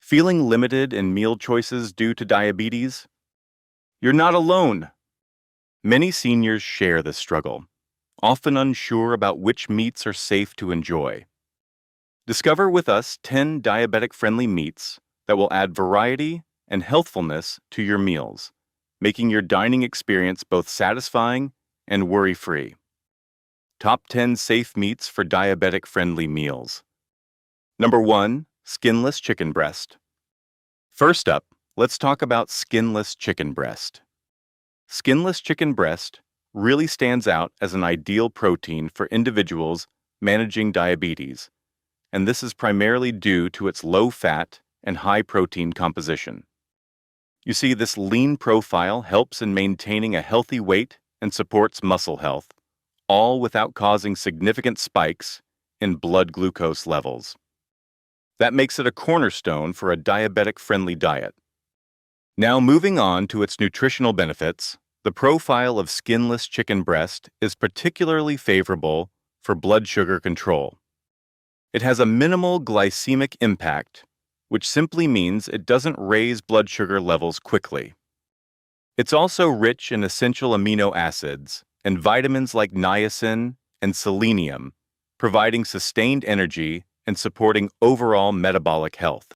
Feeling limited in meal choices due to diabetes? You're not alone. Many seniors share this struggle, often unsure about which meats are safe to enjoy. Discover with us 10 diabetic-friendly meats that will add variety and healthfulness to your meals, making your dining experience both satisfying and worry-free. Top 10 safe meats for diabetic-friendly meals. Number 1, skinless chicken breast. First up, let's talk about skinless chicken breast. Skinless chicken breast really stands out as an ideal protein for individuals managing diabetes, and this is primarily due to its low fat and high protein composition. You see, this lean profile helps in maintaining a healthy weight and supports muscle health, all without causing significant spikes in blood glucose levels. That makes it a cornerstone for a diabetic-friendly diet. Now, moving on to its nutritional benefits, the profile of skinless chicken breast is particularly favorable for blood sugar control. It has a minimal glycemic impact, which simply means it doesn't raise blood sugar levels quickly. It's also rich in essential amino acids and vitamins like niacin and selenium, providing sustained energy and supporting overall metabolic health.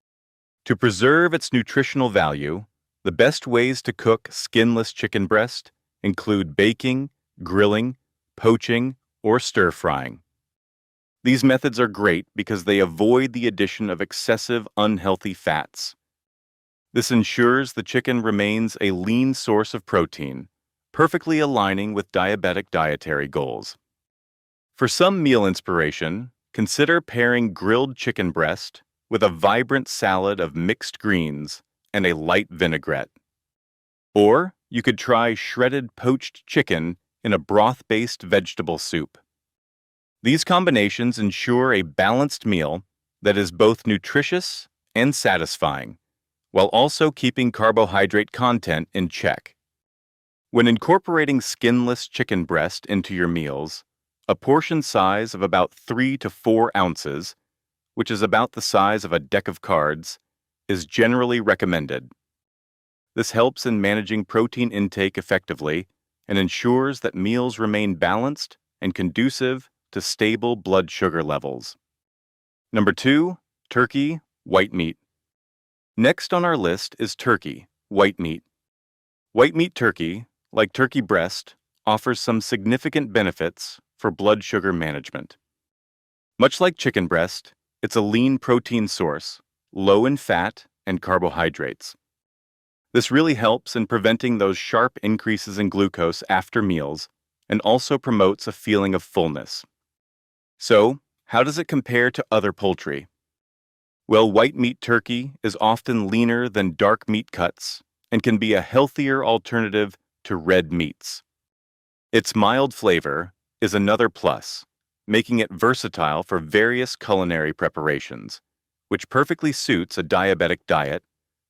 To preserve its nutritional value, the best ways to cook skinless chicken breast include baking, grilling, poaching, or stir-frying. These methods are great because they avoid the addition of excessive unhealthy fats. This ensures the chicken remains a lean source of protein, perfectly aligning with diabetic dietary goals. For some meal inspiration, consider pairing grilled chicken breast with a vibrant salad of mixed greens and a light vinaigrette. Or you could try shredded poached chicken in a broth-based vegetable soup. These combinations ensure a balanced meal that is both nutritious and satisfying, while also keeping carbohydrate content in check. When incorporating skinless chicken breast into your meals, a portion size of about 3 to 4 ounces, which is about the size of a deck of cards, is generally recommended. This helps in managing protein intake effectively and ensures that meals remain balanced and conducive to stable blood sugar levels. Number 2, turkey, white meat. Next on our list is turkey, white meat. White meat turkey, like turkey breast, offers some significant benefits for blood sugar management. Much like chicken breast, it's a lean protein source, low in fat and carbohydrates. This really helps in preventing those sharp increases in glucose after meals and also promotes a feeling of fullness. So, how does it compare to other poultry? Well, white meat turkey is often leaner than dark meat cuts and can be a healthier alternative to red meats. Its mild flavor is another plus, making it versatile for various culinary preparations, which perfectly suits a diabetic diet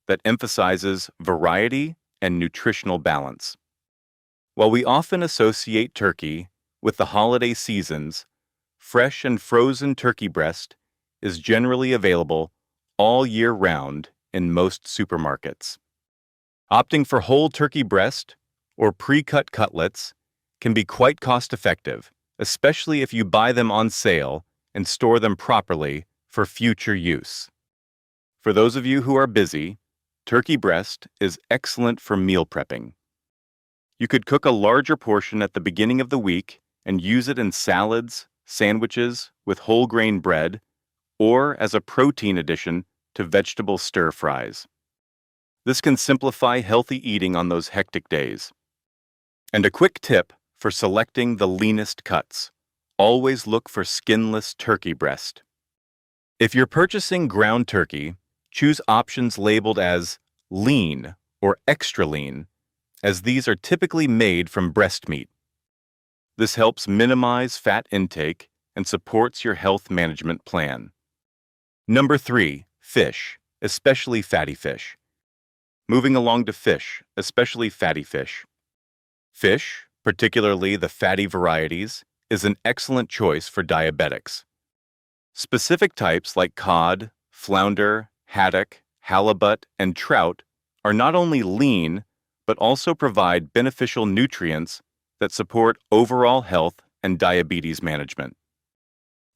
that emphasizes variety and nutritional balance. While we often associate turkey with the holiday seasons, fresh and frozen turkey breast is generally available all year round in most supermarkets. Opting for whole turkey breast or pre-cut cutlets can be quite cost-effective, especially if you buy them on sale and store them properly for future use. For those of you who are busy, turkey breast is excellent for meal prepping. You could cook a larger portion at the beginning of the week and use it in salads, sandwiches with whole grain bread, or as a protein addition to vegetable stir-fries. This can simplify healthy eating on those hectic days. And a quick tip for selecting the leanest cuts: always look for skinless turkey breast. If you're purchasing ground turkey, choose options labeled as lean or extra lean, as these are typically made from breast meat. This helps minimize fat intake and supports your health management plan. Number 3, fish, especially fatty fish. Moving along to fish, especially fatty fish. Fish, particularly the fatty varieties, is an excellent choice for diabetics. Specific types like cod, flounder, haddock, halibut, and trout are not only lean, but also provide beneficial nutrients that support overall health and diabetes management.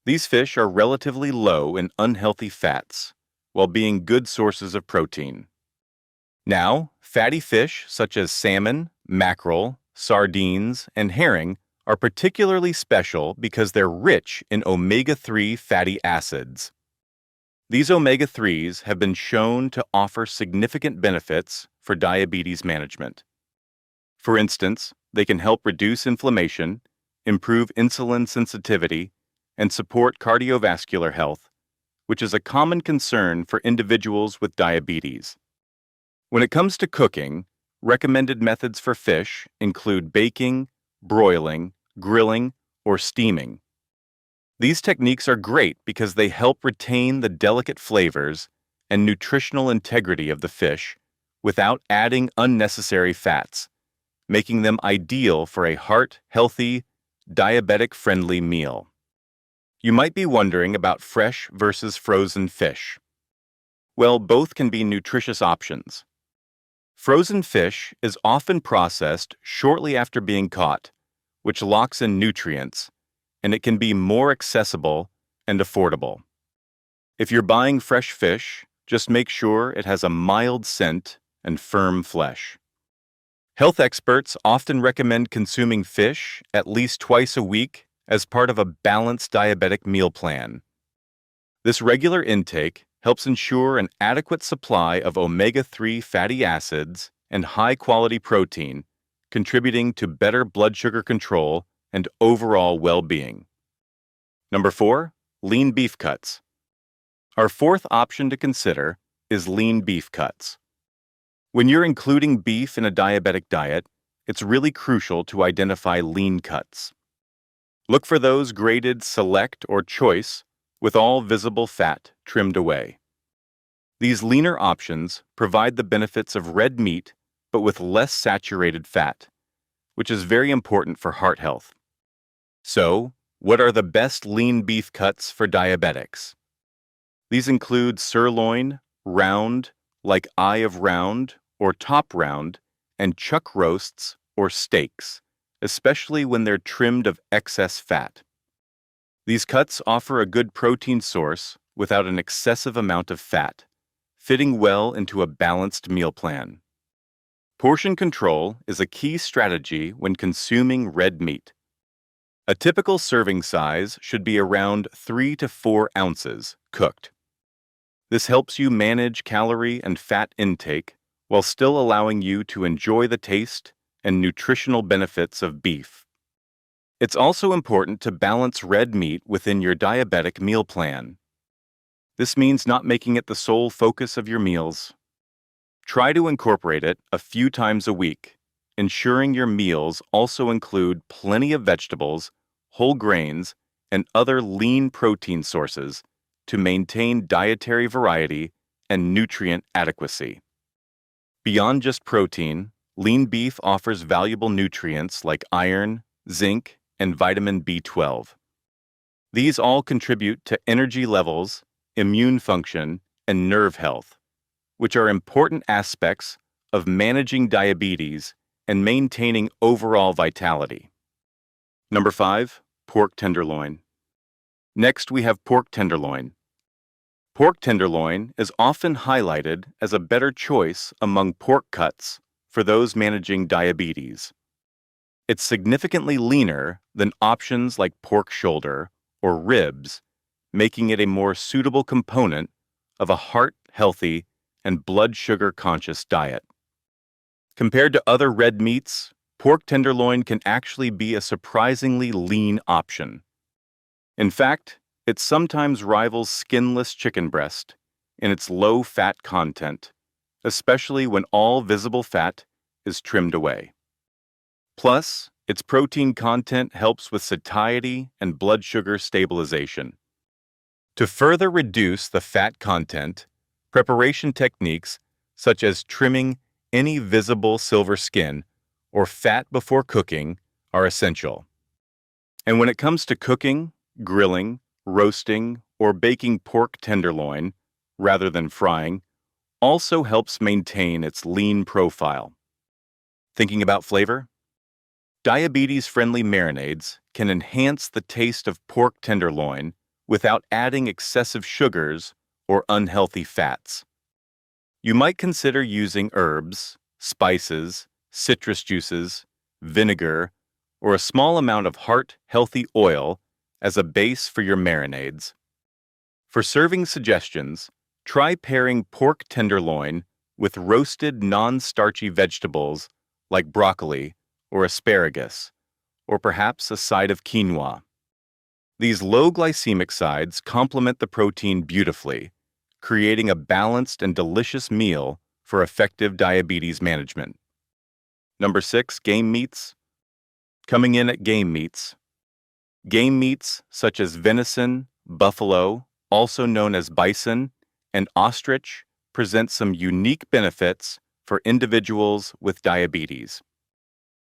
These fish are relatively low in unhealthy fats, while being good sources of protein. Now, fatty fish such as salmon, mackerel, sardines, and herring are particularly special because they're rich in omega-3 fatty acids. These omega-3s have been shown to offer significant benefits for diabetes management. For instance, they can help reduce inflammation, improve insulin sensitivity, and support cardiovascular health, which is a common concern for individuals with diabetes. When it comes to cooking, recommended methods for fish include baking, broiling, grilling, or steaming. These techniques are great because they help retain the delicate flavors and nutritional integrity of the fish without adding unnecessary fats, making them ideal for a heart-healthy, diabetic-friendly meal. You might be wondering about fresh versus frozen fish. Well, both can be nutritious options. Frozen fish is often processed shortly after being caught, which locks in nutrients, and it can be more accessible and affordable. If you're buying fresh fish, just make sure it has a mild scent and firm flesh. Health experts often recommend consuming fish at least twice a week as part of a balanced diabetic meal plan. This regular intake helps ensure an adequate supply of omega-3 fatty acids and high-quality protein, contributing to better blood sugar control and overall well-being. Number 4, lean beef cuts. Our fourth option to consider is lean beef cuts. When you're including beef in a diabetic diet, it's really crucial to identify lean cuts. Look for those graded Select or Choice with all visible fat trimmed away. These leaner options provide the benefits of red meat but with less saturated fat, which is very important for heart health. So, what are the best lean beef cuts for diabetics? These include sirloin, round, like eye of round or top round, and chuck roasts or steaks, especially when they're trimmed of excess fat. These cuts offer a good protein source without an excessive amount of fat, fitting well into a balanced meal plan. Portion control is a key strategy when consuming red meat. A typical serving size should be around 3 to 4 ounces cooked. This helps you manage calorie and fat intake while still allowing you to enjoy the taste and nutritional benefits of beef. It's also important to balance red meat within your diabetic meal plan. This means not making it the sole focus of your meals. Try to incorporate it a few times a week, ensuring your meals also include plenty of vegetables, whole grains, and other lean protein sources to maintain dietary variety and nutrient adequacy. Beyond just protein, lean beef offers valuable nutrients like iron, zinc, and vitamin B12. These all contribute to energy levels, immune function, and nerve health, which are important aspects of managing diabetes and maintaining overall vitality. Number 5, pork tenderloin. Next, we have pork tenderloin. Pork tenderloin is often highlighted as a better choice among pork cuts for those managing diabetes. It's significantly leaner than options like pork shoulder or ribs, making it a more suitable component of a heart-healthy and blood sugar-conscious diet. Compared to other red meats, pork tenderloin can actually be a surprisingly lean option. In fact, it sometimes rivals skinless chicken breast in its low fat content, especially when all visible fat is trimmed away. Plus, its protein content helps with satiety and blood sugar stabilization. To further reduce the fat content, preparation techniques such as trimming any visible silver skin or fat before cooking are essential. And when it comes to cooking, grilling, roasting, or baking pork tenderloin, rather than frying, also helps maintain its lean profile. Thinking about flavor? Diabetes-friendly marinades can enhance the taste of pork tenderloin without adding excessive sugars or unhealthy fats. You might consider using herbs, spices, citrus juices, vinegar, or a small amount of heart-healthy oil as a base for your marinades. For serving suggestions, try pairing pork tenderloin with roasted non-starchy vegetables like broccoli or asparagus, or perhaps a side of quinoa. These low glycemic sides complement the protein beautifully, creating a balanced and delicious meal for effective diabetes management. Number 6, game meats. Coming in at game meats. Game meats such as venison, buffalo, also known as bison, and ostrich present some unique benefits for individuals with diabetes.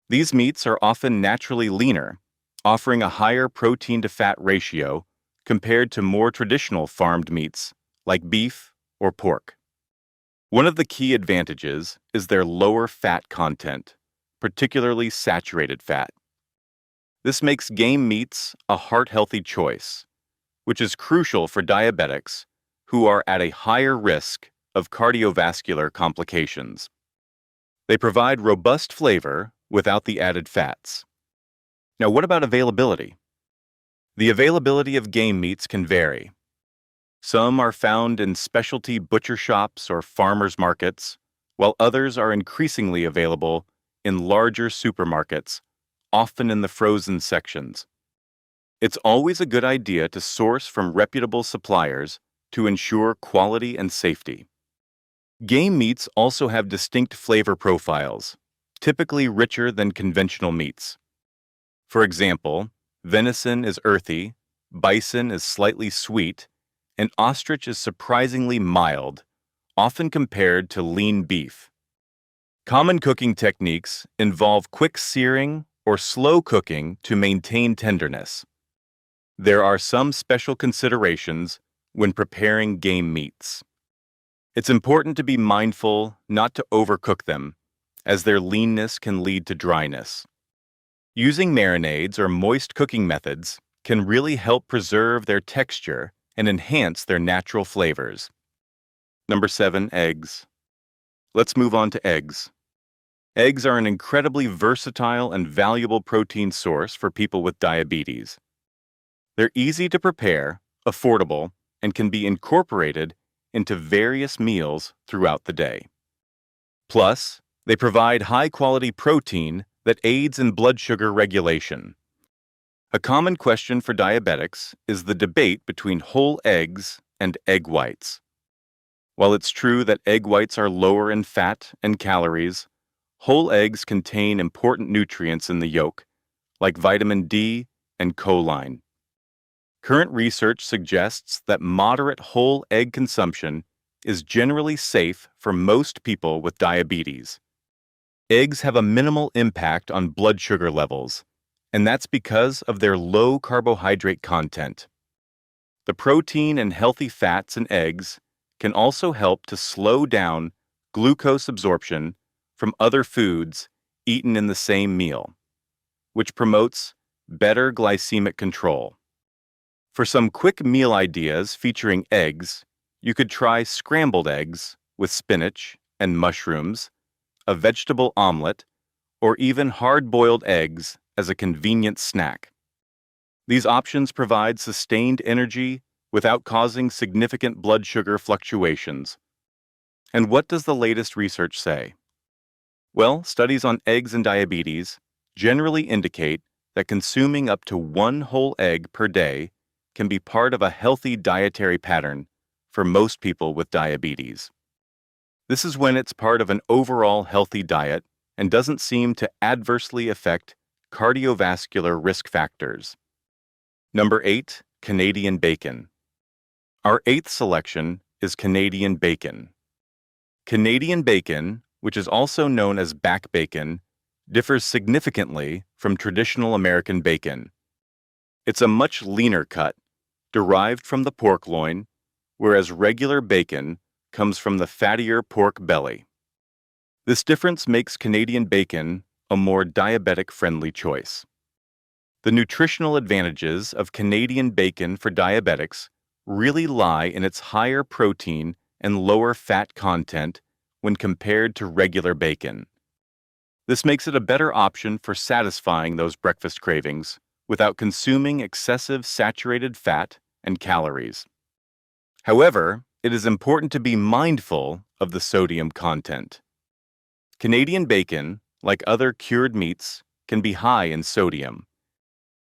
These meats are often naturally leaner, offering a higher protein-to-fat ratio compared to more traditional farmed meats like beef or pork. One of the key advantages is their lower fat content, particularly saturated fat. This makes game meats a heart-healthy choice, which is crucial for diabetics who are at a higher risk of cardiovascular complications. They provide robust flavor without the added fats. Now, what about availability? The availability of game meats can vary. Some are found in specialty butcher shops or farmers markets, while others are increasingly available in larger supermarkets, often in the frozen sections. It's always a good idea to source from reputable suppliers to ensure quality and safety. Game meats also have distinct flavor profiles, typically richer than conventional meats. For example, venison is earthy, bison is slightly sweet, and ostrich is surprisingly mild, often compared to lean beef. Common cooking techniques involve quick searing or slow cooking to maintain tenderness. There are some special considerations when preparing game meats. It's important to be mindful not to overcook them, as their leanness can lead to dryness. Using marinades or moist cooking methods can really help preserve their texture and enhance their natural flavors. Number 7, eggs. Let's move on to eggs. Eggs are an incredibly versatile and valuable protein source for people with diabetes. They're easy to prepare, affordable, and can be incorporated into various meals throughout the day. Plus, they provide high-quality protein that aids in blood sugar regulation. A common question for diabetics is the debate between whole eggs and egg whites. While it's true that egg whites are lower in fat and calories, whole eggs contain important nutrients in the yolk, like vitamin D and choline. Current research suggests that moderate whole egg consumption is generally safe for most people with diabetes. Eggs have a minimal impact on blood sugar levels, and that's because of their low carbohydrate content. The protein and healthy fats in eggs can also help to slow down glucose absorption from other foods eaten in the same meal, which promotes better glycemic control. For some quick meal ideas featuring eggs, you could try scrambled eggs with spinach and mushrooms, a vegetable omelet, or even hard-boiled eggs as a convenient snack. These options provide sustained energy without causing significant blood sugar fluctuations. And what does the latest research say? Well, studies on eggs and diabetes generally indicate that consuming up to 1 whole egg per day can be part of a healthy dietary pattern for most people with diabetes. This is when it's part of an overall healthy diet and doesn't seem to adversely affect cardiovascular risk factors. Number 8, Canadian bacon. Our 8th selection is Canadian bacon. Canadian bacon, which is also known as back bacon, differs significantly from traditional American bacon. It's a much leaner cut, derived from the pork loin, whereas regular bacon comes from the fattier pork belly. This difference makes Canadian bacon a more diabetic-friendly choice. The nutritional advantages of Canadian bacon for diabetics really lie in its higher protein and lower fat content when compared to regular bacon. This makes it a better option for satisfying those breakfast cravings without consuming excessive saturated fat and calories. However, it is important to be mindful of the sodium content. Canadian bacon, like other cured meats, can be high in sodium.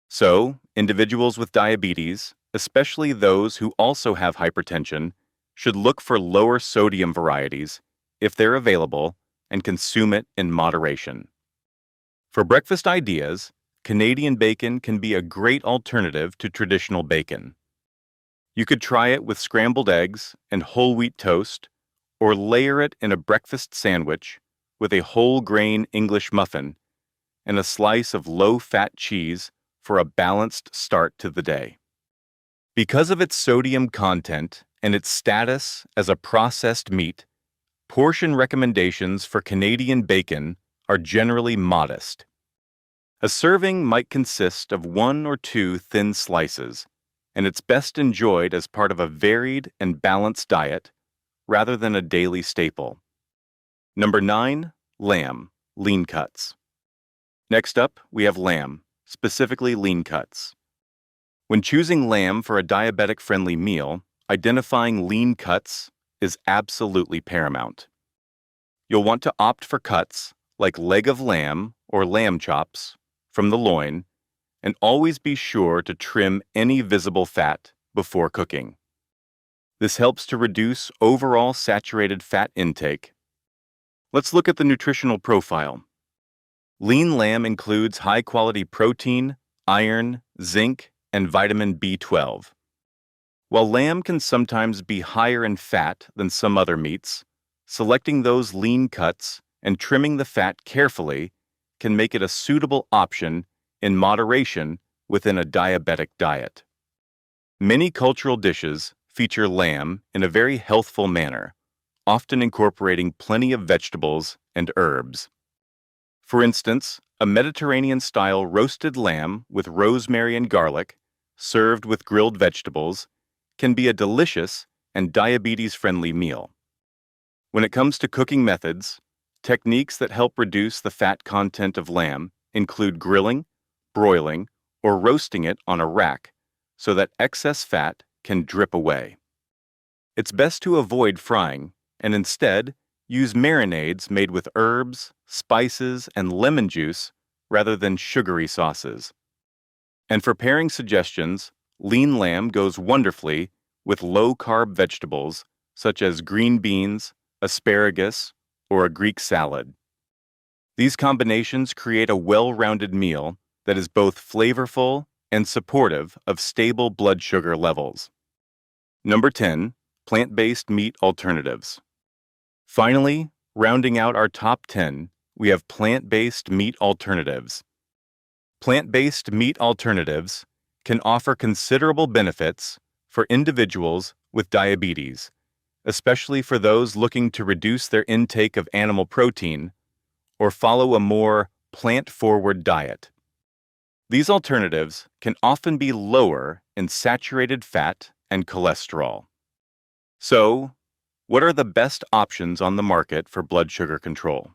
So, individuals with diabetes, especially those who also have hypertension, should look for lower sodium varieties if they're available and consume it in moderation. For breakfast ideas, Canadian bacon can be a great alternative to traditional bacon. You could try it with scrambled eggs and whole wheat toast, or layer it in a breakfast sandwich with a whole grain English muffin and a slice of low-fat cheese for a balanced start to the day. Because of its sodium content and its status as a processed meat, portion recommendations for Canadian bacon are generally modest. A serving might consist of 1 or 2 thin slices, and it's best enjoyed as part of a varied and balanced diet rather than a daily staple. Number 9, lamb, lean cuts. Next up, we have lamb, specifically lean cuts. When choosing lamb for a diabetic-friendly meal, identifying lean cuts is absolutely paramount. You'll want to opt for cuts like leg of lamb or lamb chops from the loin, and always be sure to trim any visible fat before cooking. This helps to reduce overall saturated fat intake. Let's look at the nutritional profile. Lean lamb includes high-quality protein, iron, zinc, and vitamin B12. While lamb can sometimes be higher in fat than some other meats, selecting those lean cuts and trimming the fat carefully can make it a suitable option in moderation within a diabetic diet. Many cultural dishes feature lamb in a very healthful manner, often incorporating plenty of vegetables and herbs. For instance, a Mediterranean-style roasted lamb with rosemary and garlic, served with grilled vegetables, can be a delicious and diabetes-friendly meal. When it comes to cooking methods, techniques that help reduce the fat content of lamb include grilling, broiling, or roasting it on a rack so that excess fat can drip away. It's best to avoid frying and instead use marinades made with herbs, spices, and lemon juice rather than sugary sauces. And for pairing suggestions, lean lamb goes wonderfully with low-carb vegetables such as green beans, asparagus, or a Greek salad. These combinations create a well-rounded meal that is both flavorful and supportive of stable blood sugar levels. Number 10, plant-based meat alternatives. Finally, rounding out our top 10, we have plant-based meat alternatives. Plant-based meat alternatives can offer considerable benefits for individuals with diabetes, especially for those looking to reduce their intake of animal protein or follow a more plant-forward diet. These alternatives can often be lower in saturated fat and cholesterol. So, what are the best options on the market for blood sugar control?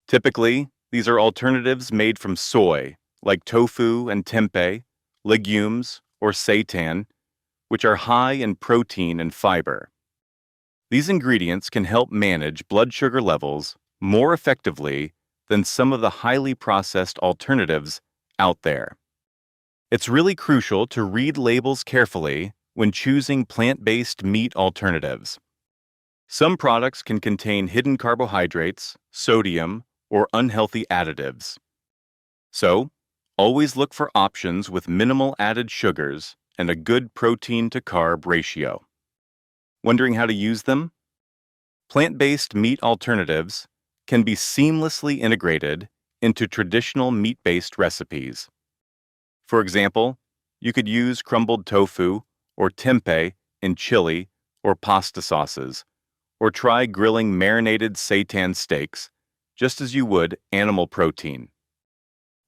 Typically, these are alternatives made from soy, like tofu and tempeh, legumes, or seitan, which are high in protein and fiber. These ingredients can help manage blood sugar levels more effectively than some of the highly processed alternatives out there. It's really crucial to read labels carefully when choosing plant-based meat alternatives. Some products can contain hidden carbohydrates, sodium, or unhealthy additives. So, always look for options with minimal added sugars and a good protein-to-carb ratio. Wondering how to use them? Plant-based meat alternatives can be seamlessly integrated into traditional meat-based recipes. For example, you could use crumbled tofu or tempeh in chili or pasta sauces, or try grilling marinated seitan steaks, just as you would animal protein.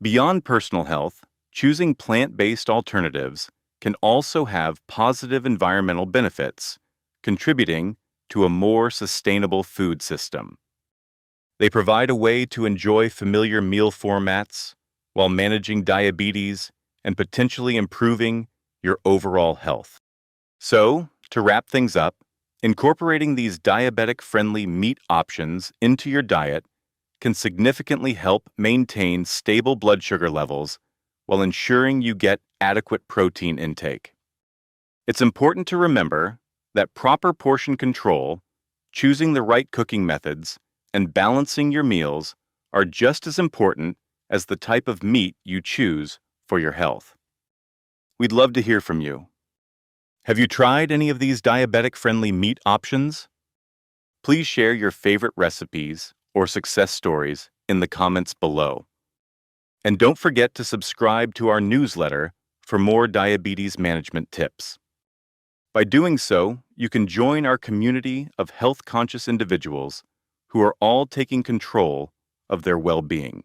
Beyond personal health, choosing plant-based alternatives can also have positive environmental benefits, contributing to a more sustainable food system. They provide a way to enjoy familiar meal formats while managing diabetes and potentially improving your overall health. So, to wrap things up, incorporating these diabetic-friendly meat options into your diet can significantly help maintain stable blood sugar levels while ensuring you get adequate protein intake. It's important to remember that proper portion control, choosing the right cooking methods, and balancing your meals are just as important as the type of meat you choose for your health. We'd love to hear from you. Have you tried any of these diabetic-friendly meat options? Please share your favorite recipes or success stories in the comments below. And don't forget to subscribe to our newsletter for more diabetes management tips. By doing so, you can join our community of health-conscious individuals who are all taking control of their well-being.